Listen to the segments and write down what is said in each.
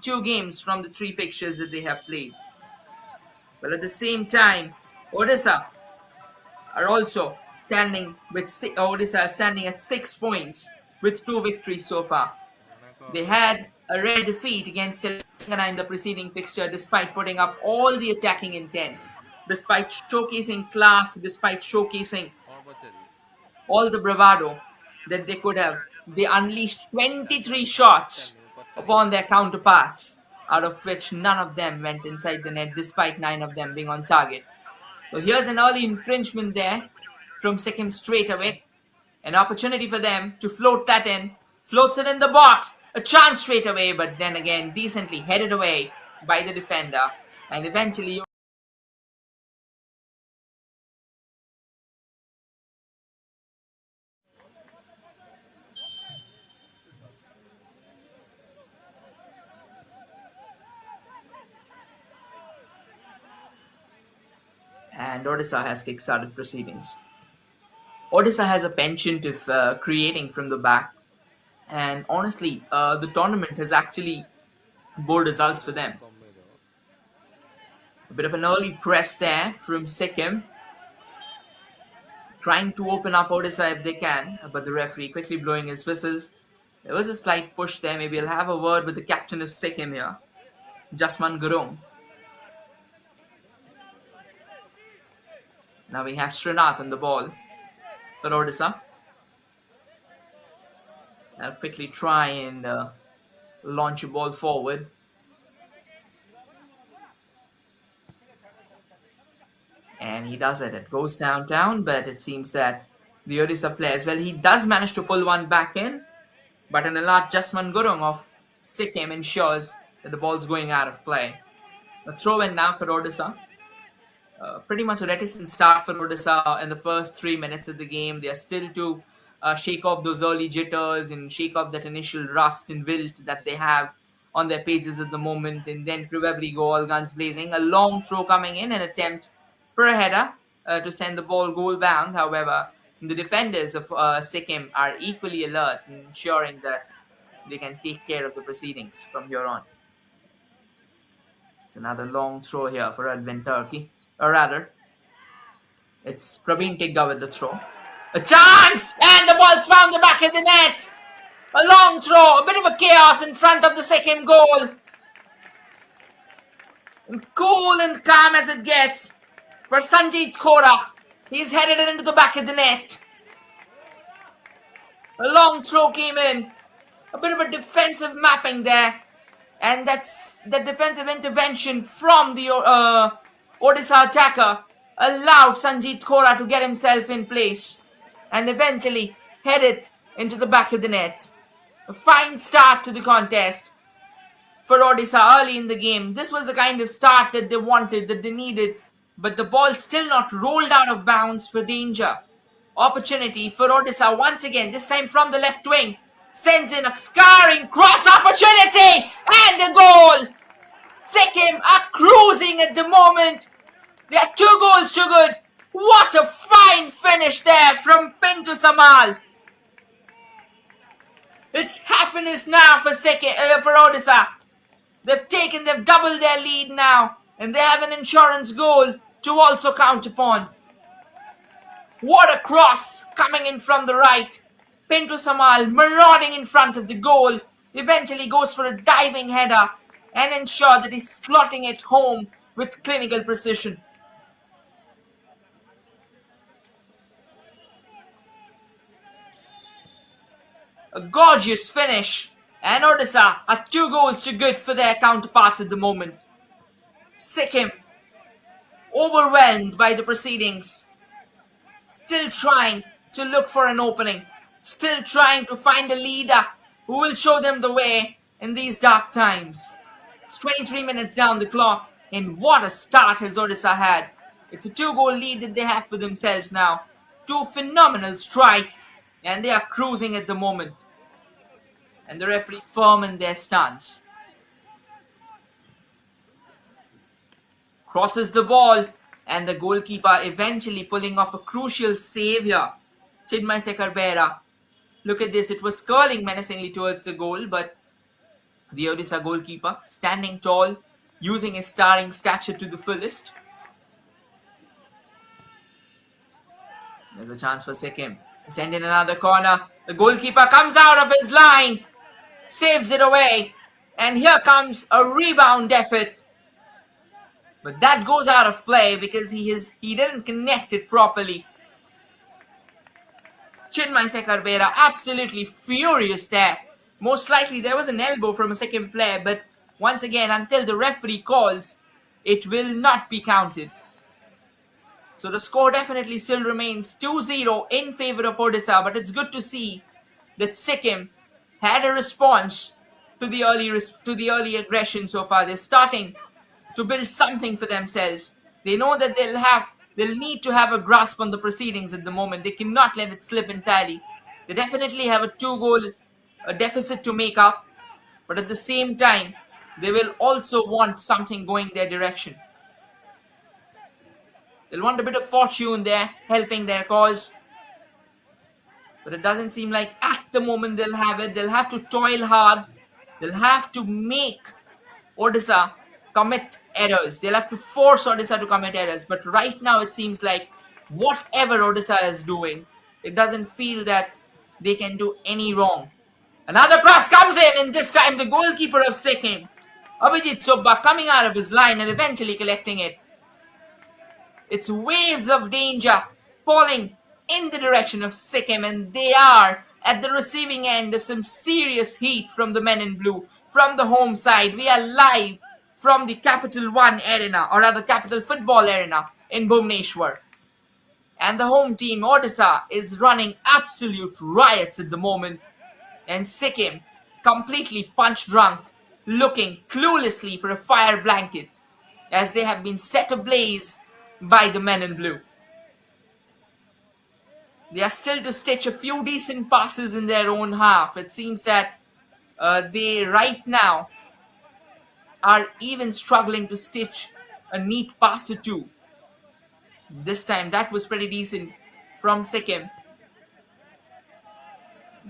2 games from the 3 fixtures that they have played. But at the same time, Odisha are also standing with Odisha standing at 6 points with 2 victories so far. They had a rare defeat against Telangana in the preceding fixture despite putting up all the attacking intent, despite showcasing class, despite showcasing all the bravado that they could have. They unleashed 23 shots upon their counterparts, out of which none of them went inside the net despite 9 of them being on target. So here's an early infringement there from Sikkim straight away. An opportunity for them to float that in. Floats it in the box. A chance straight away, but then again decently headed away by the defender. And eventually... and Odisha has kick-started proceedings. Odisha has a penchant of creating from the back, and honestly, the tournament has actually bore results for them. A bit of an early press there from Sikkim, trying to open up Odisha if they can, but the referee quickly blowing his whistle. There was a slight push there. Maybe I'll have a word with the captain of Sikkim here, Jasman Gurung. Now we have Srinath on the ball for Odisha. I'll quickly try and launch a ball forward. And he does it. It goes down, but it seems that the Odisha players, well, he does manage to pull one back in, but an alert Jasman Gurung of Sikkim ensures that the ball's going out of play. A throw in now for Odisha. Pretty much a reticent start for Odisha in the first 3 minutes of the game. They are still to shake off those early jitters and shake off that initial rust and wilt that they have on their pages at the moment, and then probably go all guns blazing. A long throw coming in, an attempt for a header to send the ball goal bound. However, the defenders of Sikkim are equally alert, ensuring that they can take care of the proceedings from here on. It's another long throw here for Advent Turkey. Or rather, it's Praveen Tigga with the throw. A chance! And the ball's found the back of the net! A long throw, a bit of a chaos in front of the Sikkim goal. And cool and calm as it gets for Sanjit Khora. He's headed it into the back of the net. A long throw came in. A bit of a defensive mapping there. And that's the defensive intervention from the Odisha attacker allowed Sanjit Khora to get himself in place and eventually head it into the back of the net. A fine start to the contest for Odisha early in the game. This was the kind of start that they wanted, that they needed, but the ball still not rolled out of bounds for danger. Opportunity for Odisha once again, this time from the left wing. Sends in a scarring cross opportunity and a goal. Sikkim are cruising at the moment. They are 2 goals to good. What a fine finish there from Pinto Samal. It's happiness now for Odisha. They've doubled their lead now, and they have an insurance goal to also count upon. What a cross coming in from the right. Pinto Samal marauding in front of the goal, eventually goes for a diving header and ensure that he's slotting it home with clinical precision. A gorgeous finish, and Odisha are 2 goals to good for their counterparts at the moment. Sikkim, overwhelmed by the proceedings, still trying to look for an opening, still trying to find a leader who will show them the way in these dark times. It's 23 minutes down the clock, and what a start has Odisha had. It's a 2-goal lead that they have for themselves now. 2 phenomenal strikes, and they are cruising at the moment. And the referee firm in their stance. Crosses the ball, and the goalkeeper eventually pulling off a crucial save here. Chidmai Sekar Behra. Look at this, it was curling menacingly towards the goal, but The Odisha goalkeeper standing tall, using his starring stature to the fullest. There's a chance for Sikkim. Send in another corner. The goalkeeper comes out of his line, saves it away, and here comes a rebound effort. But that goes out of play because he didn't connect it properly. Chinmay Sekarbera absolutely furious there. Most likely there was an elbow from a second player, but once again, until the referee calls, it will not be counted. So the score definitely still remains 2-0 in favor of Odisha, but it's good to see that Sikkim had a response to the early aggression so far. They're starting to build something for themselves. They know that they'll need to have a grasp on the proceedings at the moment. They cannot let it slip entirely. They definitely have a 2-goal deficit to make up, but at the same time, they will also want something going their direction. They'll want a bit of fortune there, helping their cause. But it doesn't seem like at the moment they'll have it. They'll have to toil hard. They'll have to make Odisha commit errors. They'll have to force Odisha to commit errors. But right now it seems like whatever Odisha is doing, it doesn't feel that they can do any wrong. Another cross comes in, and this time the goalkeeper of Sikkim, Abhijit Subba, coming out of his line and eventually collecting it. It's waves of danger falling in the direction of Sikkim, and they are at the receiving end of some serious heat from the men in blue. From the home side, we are live from the Capital One Arena, or rather Capital Football Arena in Bhubaneswar. And the home team, Odisha, is running absolute riots at the moment. And Sikkim, completely punch drunk, looking cluelessly for a fire blanket, as they have been set ablaze by the men in blue. They are still to stitch a few decent passes in their own half. It seems that they right now are even struggling to stitch a neat pass or two. This time that was pretty decent from Sikkim.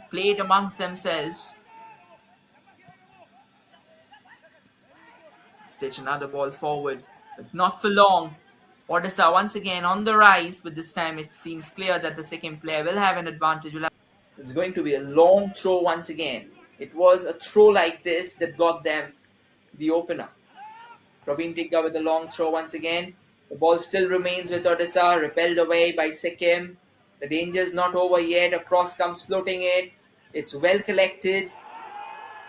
Played amongst themselves. Stitch another ball forward, but not for long. Odisha once again on the rise, but this time it seems clear that the second player will have an advantage. It's going to be a long throw once again. It was a throw like this that got them the opener. Praveen Tigga with a long throw once again. The ball still remains with Odisha, repelled away by Sikkim. The danger is not over yet. A cross comes floating in. It's well collected.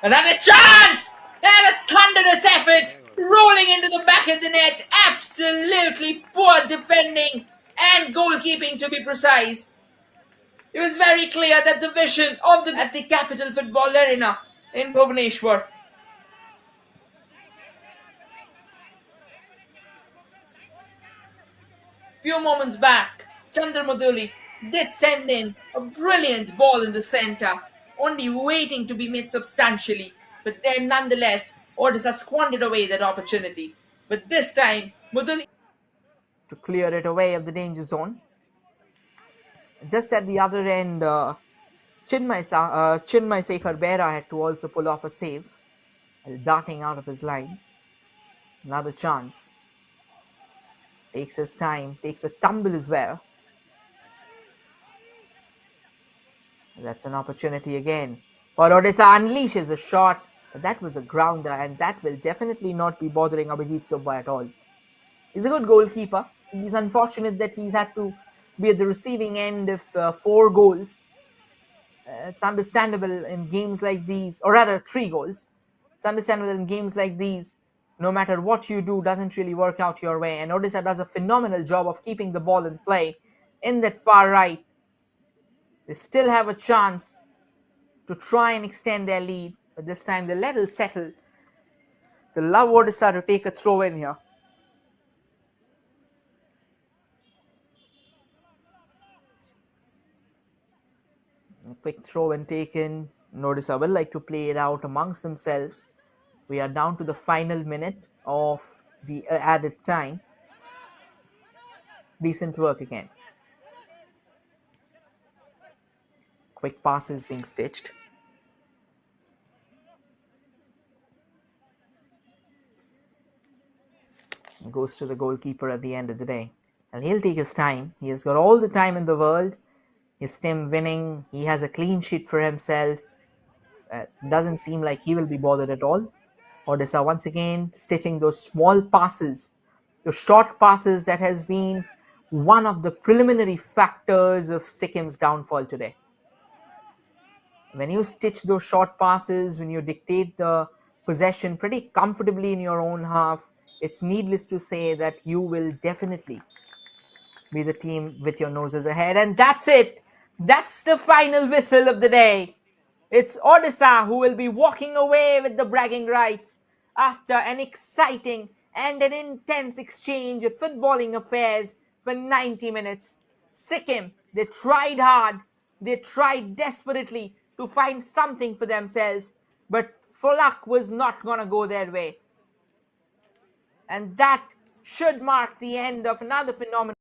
Another chance! And a thunderous effort! Rolling into the back of the net. Absolutely poor defending and goalkeeping, to be precise. It was very clear that the vision of at the Capital Football Arena in Bhubaneswar. Few moments back, Chandra Maduli did send in a brilliant ball in the centre, only waiting to be made substantially. But then nonetheless, Odisha squandered away that opportunity. But this time, Maduli to clear it away of the danger zone. Just at the other end, Chinmay Sekarbera had to also pull off a save, darting out of his lines. Another chance. Takes his time, takes a tumble as well. That's an opportunity again. For Odisha unleashes a shot, but that was a grounder, and that will definitely not be bothering Abhijit Subba at all. He's a good goalkeeper. He's unfortunate that he's had to be at the receiving end of 4 goals. It's understandable in games like these, or rather 3 goals. It's understandable in games like these. No matter what you do, doesn't really work out your way. And Odisha does a phenomenal job of keeping the ball in play in that far right. They still have a chance to try and extend their lead, but this time they let it settle. They allow Odisha to take a throw in here. A quick throw in taken. Odisha will like to play it out amongst themselves. We are down to the final minute of the added time. Decent work again. Quick passes being stitched. goes to the goalkeeper at the end of the day. And he'll take his time. He has got all the time in the world. His team winning. He has a clean sheet for himself. Doesn't seem like he will be bothered at all. Odisha once again stitching those small passes, those short passes that has been one of the preliminary factors of Sikkim's downfall today. When you stitch those short passes, when you dictate the possession pretty comfortably in your own half, it's needless to say that you will definitely be the team with your noses ahead. And that's it. That's the final whistle of the day. It's Odisha who will be walking away with the bragging rights after an exciting and an intense exchange of footballing affairs for 90 minutes. Sikkim, they tried hard, they tried desperately to find something for themselves, but luck was not going to go their way. And that should mark the end of another phenomenal